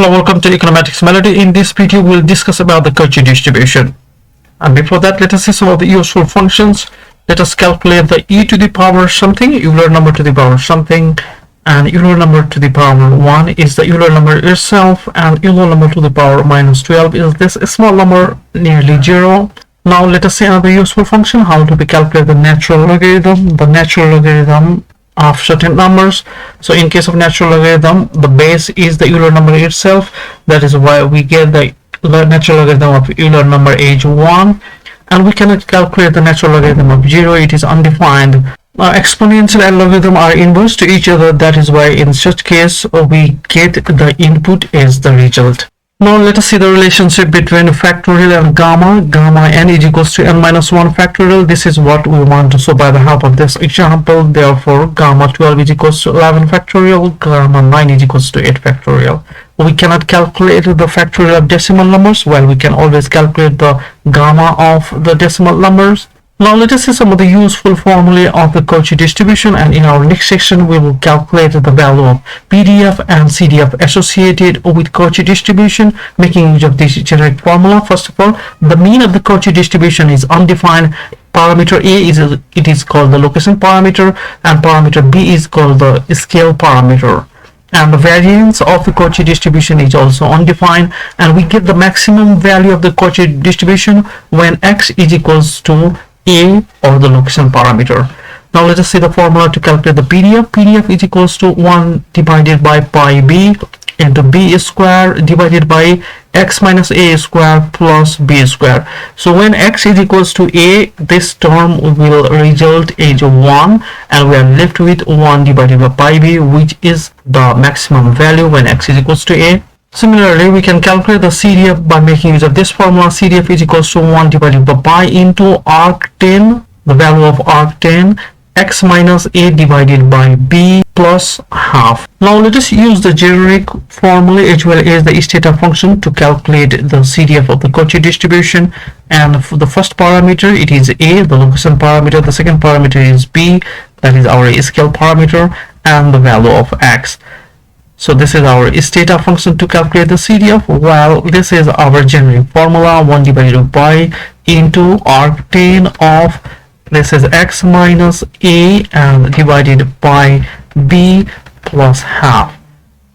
Hello, welcome to Econometrics Melody. In this video, we'll discuss about the Cauchy distribution. And before that, let us see some of the useful functions. Let us calculate the e to the power something, Euler number to the power something, and Euler number to the power 1 is the Euler number itself, and Euler number to the power minus 12 is this small number nearly 0. Now let us see another useful function, how to be calculate the natural logarithm of certain numbers. So in case of natural logarithm, the base is the Euler number itself. That is why we get the natural logarithm of Euler number h1, and we cannot calculate the natural logarithm of 0. It is undefined. Exponential and logarithm are inverse to each other. That is why in such case we get the input as the result. Now let us see the relationship between factorial and gamma. Gamma n is equals to n minus 1 factorial. This is what we want to show by the help of this example. Therefore, gamma 12 is equals to 11 factorial. Gamma 9 is equals to 8 factorial. We cannot calculate the factorial of decimal numbers. Well, we can always calculate the gamma of the decimal numbers. Now let us see some of the useful formulae of the Cauchy distribution, and in our next section we will calculate the value of PDF and CDF associated with Cauchy distribution, making use of this generic formula. First of all, the mean of the Cauchy distribution is undefined. Parameter A is called the location parameter, and parameter B is called the scale parameter. And the variance of the Cauchy distribution is also undefined, and we get the maximum value of the Cauchy distribution when x is equals to A or the location parameter. Now let us see the formula to calculate the PDF. PDF is equals to 1 divided by pi b into b square divided by x minus a square plus b square. So when x is equals to a, this term will result as 1, and we are left with 1 divided by pi b, which is the maximum value when x is equals to a. Similarly, we can calculate the CDF by making use of this formula. CDF is equals to 1 divided by pi into arc10, the value of arc10, x minus a divided by b plus half. Now let us use the generic formula as well as the Stata function to calculate the CDF of the Cauchy distribution. And for the first parameter, it is a, the location parameter. The second parameter is b, that is our scale parameter, and the value of x. So this is our Stata function to calculate the CDF, while this is our generic formula, 1 divided by pi into arc10 of, this is x minus a, and divided by b plus half.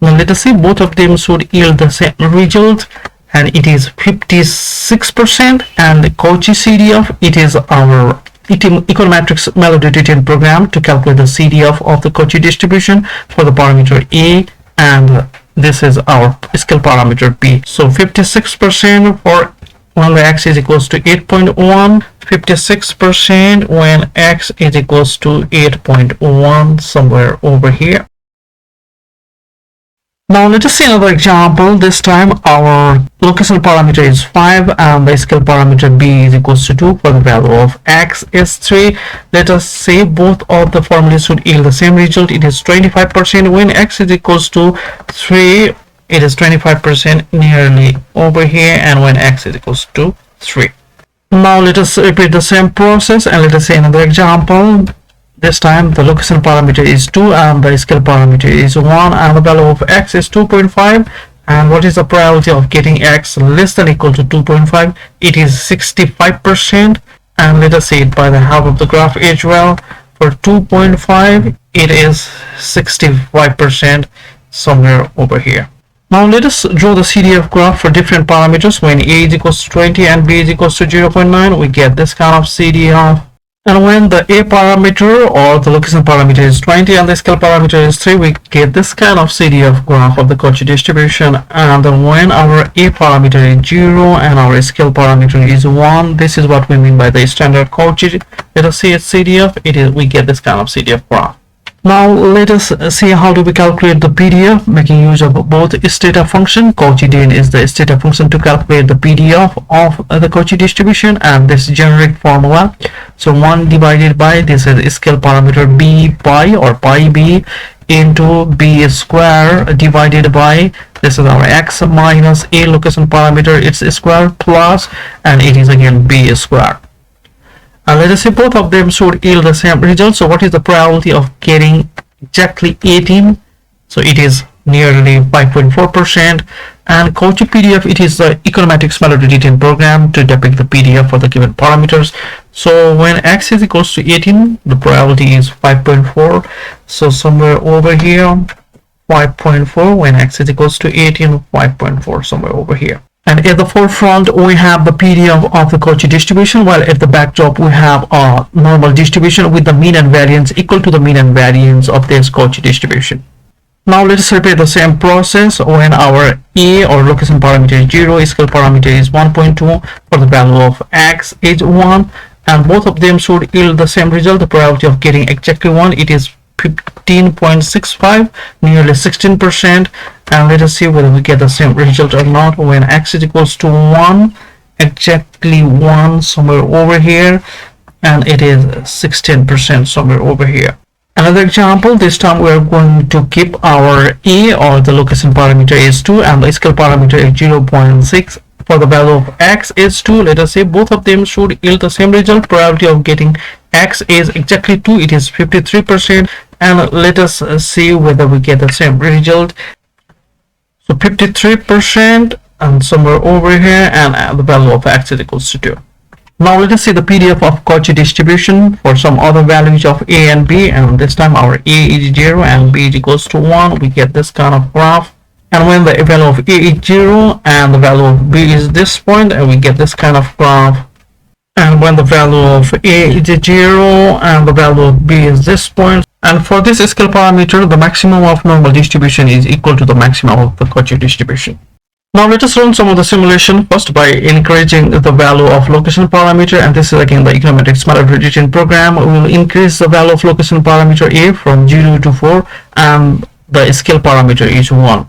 Now let us see, both of them should yield the same result, and it is 56%. And the Cauchy CDF, it is our Econometrics Melody written program to calculate the CDF of the Cauchy distribution for the parameter a, and this is our scale parameter b. So 56% for when x is equals to 8.1, 56% when x is equals to 8.1, somewhere over here. Now let us see another example. This time our location parameter is 5 and the scale parameter b is equals to 2 for the value of x is 3. Let us say both of the formulas should yield the same result. It is 25% when x is equals to 3. It is 25% nearly over here, and when x is equals to 3. Now let us repeat the same process and let us say another example. This time the location parameter is 2 and the scale parameter is 1, and the value of x is 2.5. And what is the probability of getting x less than or equal to 2.5? It is 65%. And let us see it by the help of the graph as well. For 2.5, it is 65%, somewhere over here. Now let us draw the CDF graph for different parameters. When a is equals to 20 and b is equals to 0.9, we get this kind of CDF. And when the a parameter or the location parameter is 20 and the scale parameter is 3, we get this kind of CDF graph of the Cauchy distribution. And when our a parameter is 0 and our scale parameter is 1, this is what we mean by the standard Cauchy. Let us see its CDF. We get this kind of CDF graph. Now let us see how do we calculate the PDF, making use of both Stata function. Cauchy din is the Stata function to calculate the PDF of the Cauchy distribution, and this generic formula. So 1 divided by, this is scale parameter b pi or pi b into b square divided by, this is our x minus a location parameter, its square plus, and it is again b square. And let us say both of them should yield the same result. So what is the probability of getting exactly 18? So it is nearly 5.4%. And Cauchy PDF, it is the Econometrics Melody written program to depict the PDF for the given parameters. So when x is equals to 18, the probability is 5.4. So somewhere over here, 5.4. When x is equals to 18, 5.4, somewhere over here. And at the forefront, we have the PDF of the Cauchy distribution, while at the backdrop, we have a normal distribution with the mean and variance equal to the mean and variance of this Cauchy distribution. Now let us repeat the same process when our A or location parameter is 0, scale parameter is 1.2, for the value of x is 1, and both of them should yield the same result. The probability of getting exactly 1, it is 15.65, nearly 16%. And let us see whether we get the same result or not when x is equals to 1, exactly 1, somewhere over here, and it is 16%, somewhere over here. Another example, this time we are going to keep our A or the location parameter is 2 and the scale parameter is 0.6. For the value of x is 2, let us say both of them should yield the same result. Probability of getting x is exactly 2, it is 53%. And let us see whether we get the same result. So 53% and somewhere over here, and the value of x is equals to 2. Now let us see the PDF of Cauchy distribution for some other values of a and b, and this time our a is 0 and b is equals to 1. We get this kind of graph. And when the value of a is 0 and the value of b is this point, and we get this kind of graph. And when the value of a is 0 and the value of b is this point. And for this scale parameter, the maximum of normal distribution is equal to the maximum of the Cauchy distribution. Now let us run some of the simulation first by increasing the value of location parameter, and this is again the Econometrics Melody written program. We will increase the value of location parameter a from 0 to 4 and the scale parameter is 1.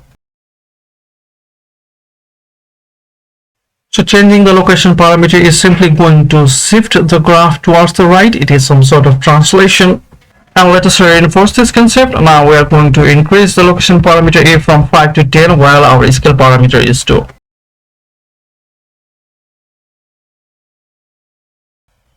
So changing the location parameter is simply going to shift the graph towards the right. It is some sort of translation. And let us reinforce this concept. Now we are going to increase the location parameter a from 5 to 10 while our scale parameter is 2.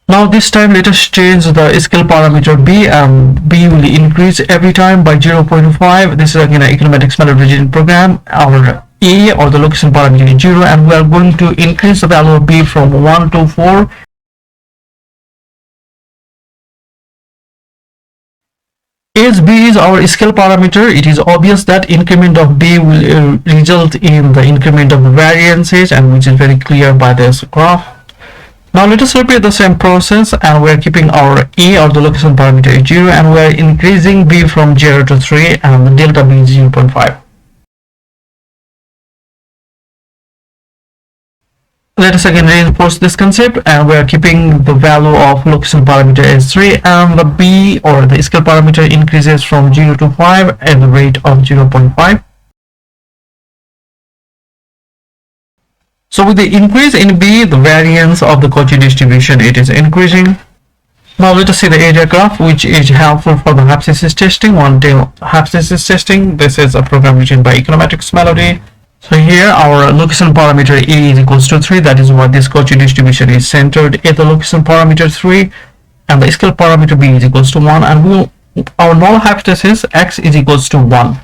Now this time let us change the scale parameter b, and b will increase every time by 0.5. This is again an Econometrics Melody written program. Our a or the location parameter is 0, and we are going to increase the value of b from 1 to 4. As b is our scale parameter, it is obvious that increment of b will result in the increment of variances, and which is very clear by this graph. Now let us repeat the same process, and we are keeping our a or the location parameter is 0, and we are increasing b from 0 to 3, and the delta b is 0.5. Let us again reinforce this concept, and we are keeping the value of location parameter as 3, and the b or the scale parameter increases from 0 to 5 at the rate of 0.5. So with the increase in b, the variance of the Cauchy distribution, it is increasing. Now let us see the area graph, which is helpful for the hypothesis testing. One-day hypothesis testing. This is a program written by Econometrics Melody. So here our location parameter a is equals to 3. That is why this Cauchy distribution is centered at the location parameter 3, and the scale parameter b is equals to 1, and our null hypothesis x is equals to 1,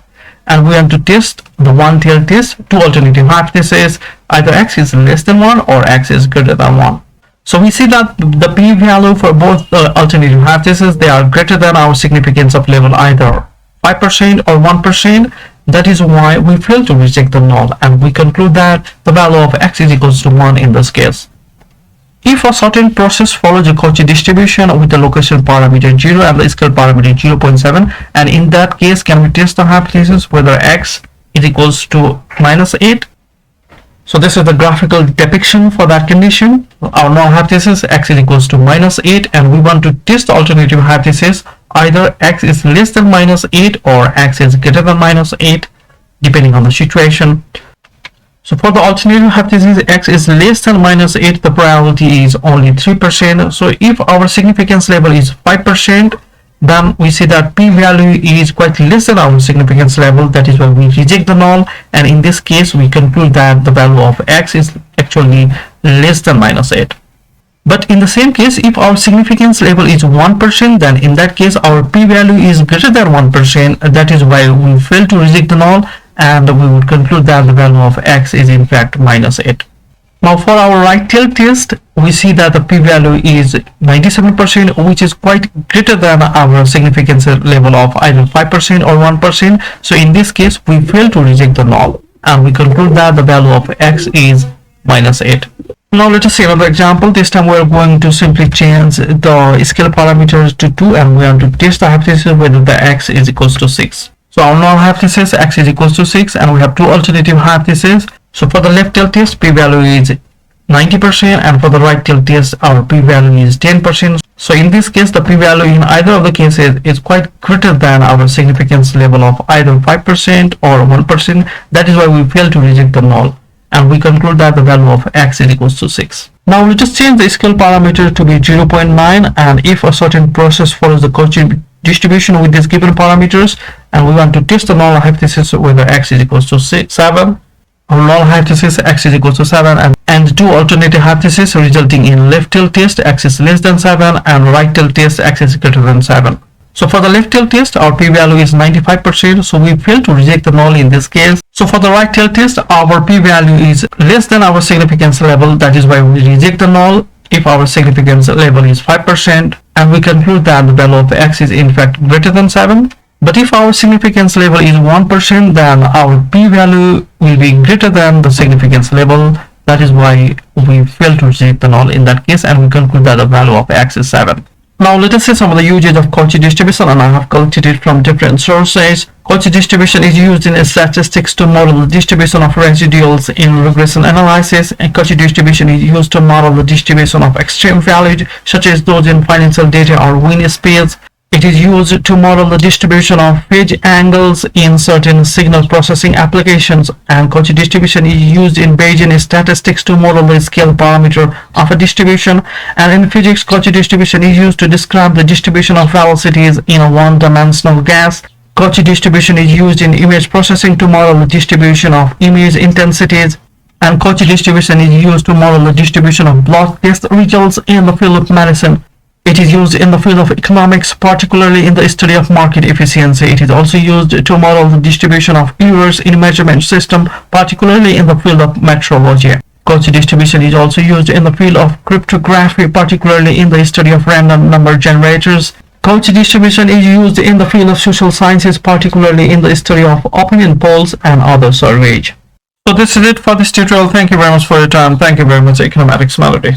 and we want to test the one-tailed test. Two alternative hypotheses, either x is less than 1 or x is greater than 1. So we see that the p-value for both the alternative hypotheses, they are greater than our significance of level either 5% or 1%. That is why we fail to reject the null, and we conclude that the value of x is equals to 1 in this case. If a certain process follows a Cauchy distribution with the location parameter 0 and the scale parameter 0.7, and in that case, can we test the hypothesis whether x is equals to -8? So this is the graphical depiction for that condition. Our null hypothesis x is equals to -8, and we want to test the alternative hypothesis either x is less than -8 or x is greater than -8, depending on the situation. So for the alternative hypothesis x is less than -8, the probability is only 3%. So if our significance level is 5%, then we see that p-value is quite less than our significance level. That is why we reject the null, and in this case we conclude that the value of x is actually less than -8. But in the same case, if our significance level is 1%, then in that case our p-value is greater than 1%. That is why we fail to reject the null, and we would conclude that the value of x is in fact minus 8. Now for our right tail test, we see that the p-value is 97%, which is quite greater than our significance level of either 5% or 1%. So in this case, we fail to reject the null, and we conclude that the value of x is minus 8. Now let us see another example. This time we are going to simply change the scale parameters to 2, and we want to test the hypothesis whether the x is equals to 6. So our null hypothesis x is equals to 6, and we have two alternative hypotheses. So for the left tail test, p-value is 90%, and for the right tail test, our p-value is 10%. So in this case, the p-value in either of the cases is quite greater than our significance level of either 5% or 1%. That is why we fail to reject the null, and we conclude that the value of x is equals to 6. Now we just change the scale parameter to be 0.9, and if a certain process follows the Cauchy distribution with these given parameters, and we want to test the null hypothesis whether x is equals to 7. Our null hypothesis x is equals to 7, and two alternative hypotheses resulting in left tail test x is less than 7 and right tail test x is greater than 7. So for the left tail test, our p-value is 95%, so we fail to reject the null in this case. So for the right tail test, our p-value is less than our significance level, that is why we reject the null if our significance level is 5%, and we conclude that the value of x is in fact greater than 7. But if our significance level is 1%, then our p-value will be greater than the significance level. That is why we fail to reject the null in that case, and we conclude that the value of x is 7. Now let us see some of the usage of Cauchy distribution, and I have collected it from different sources. Cauchy distribution is used in statistics to model the distribution of residuals in regression analysis, and Cauchy distribution is used to model the distribution of extreme values such as those in financial data or wind speeds. It is used to model the distribution of phase angles in certain signal processing applications, and Cauchy distribution is used in Bayesian statistics to model the scale parameter of a distribution, and in physics, Cauchy distribution is used to describe the distribution of velocities in a one-dimensional gas. Cauchy distribution is used in image processing to model the distribution of image intensities, and Cauchy distribution is used to model the distribution of blood test results in the field of medicine. It is used in the field of economics, particularly in the study of market efficiency. It is also used to model the distribution of errors in measurement system, particularly in the field of metrology. Cauchy distribution is also used in the field of cryptography, particularly in the study of random number generators. Cauchy distribution is used in the field of social sciences, particularly in the study of opinion polls and other surveys. So this is it for this tutorial. Thank you very much for your time. Thank you very much, Econometrics Melody.